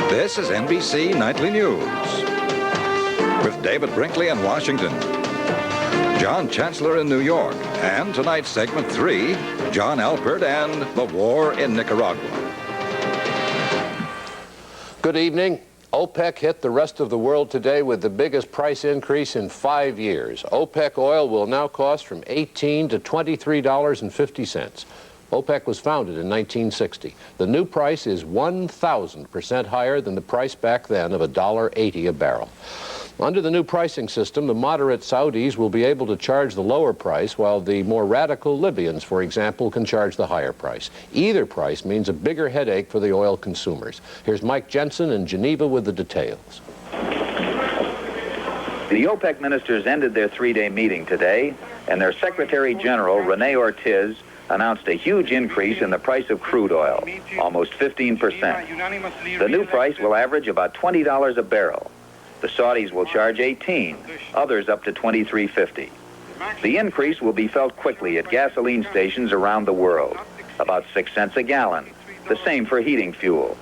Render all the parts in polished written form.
This is NBC Nightly News with David Brinkley in Washington, John Chancellor in New York, and tonight's segment 3, John Alpert and the war in Nicaragua. Good evening. OPEC hit the rest of the world today with the biggest price increase in 5 years. OPEC oil will now cost from $18 to $23.50. OPEC was founded in 1960. The new price is 1,000% higher than the price back then of $1.80 a barrel. Under the new pricing system, the moderate Saudis will be able to charge the lower price, while the more radical Libyans, for example, can charge the higher price. Either price means a bigger headache for the oil consumers. Here's Mike Jensen in Geneva with the details. The OPEC ministers ended their three-day meeting today, and their Secretary General, Rene Ortiz, announced a huge increase in the price of crude oil, almost 15%. The new price will average about $20 a barrel. The Saudis will charge $18, others up to $23.50. The increase will be felt quickly at gasoline stations around the world, about 6 cents a gallon, the same for heating fuel.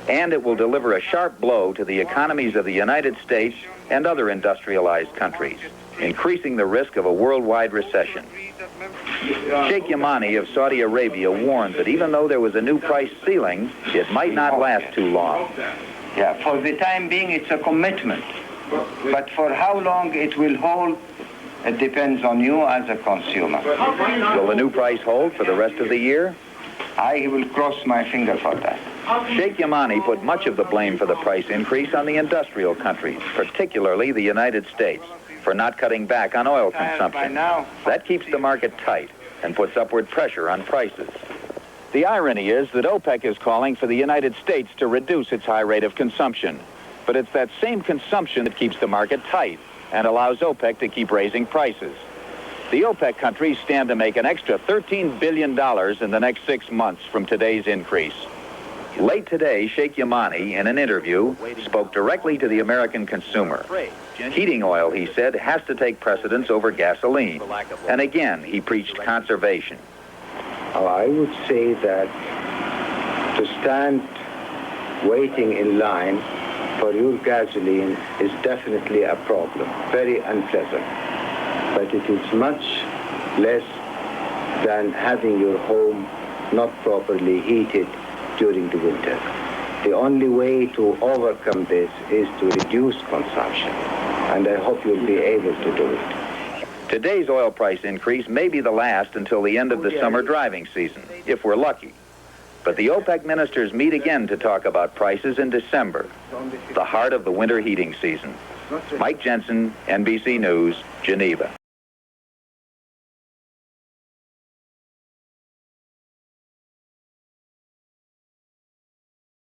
And it will deliver a sharp blow to the economies of the United States and other industrialized countries, increasing the risk of a worldwide recession. Sheikh Yamani of Saudi Arabia warned that even though there was a new price ceiling, it might not last too long. Yeah, for the time being, it's a commitment. But for how long it will hold, it depends on you as a consumer. Will the new price hold for the rest of the year? I will cross my finger for that. Sheikh Yamani put much of the blame for the price increase on the industrial countries, particularly the United States, for not cutting back on oil consumption. That keeps the market tight and puts upward pressure on prices. The irony is that OPEC is calling for the United States to reduce its high rate of consumption. But it's that same consumption that keeps the market tight and allows OPEC to keep raising prices. The OPEC countries stand to make an extra $13 billion in the next 6 months from today's increase. Late today, Sheikh Yamani, in an interview, spoke directly to the American consumer. Heating oil, he said, has to take precedence over gasoline. And again, he preached conservation. I would say that to stand waiting in line for your gasoline is definitely a problem, very unpleasant. But it is much less than having your home not properly heated during the winter. The only way to overcome this is to reduce consumption, and I hope you'll be able to do it. Today's oil price increase may be the last until the end of the summer driving season, if we're lucky. But the OPEC ministers meet again to talk about prices in December, the heart of the winter heating season. Mike Jensen, NBC News, Geneva.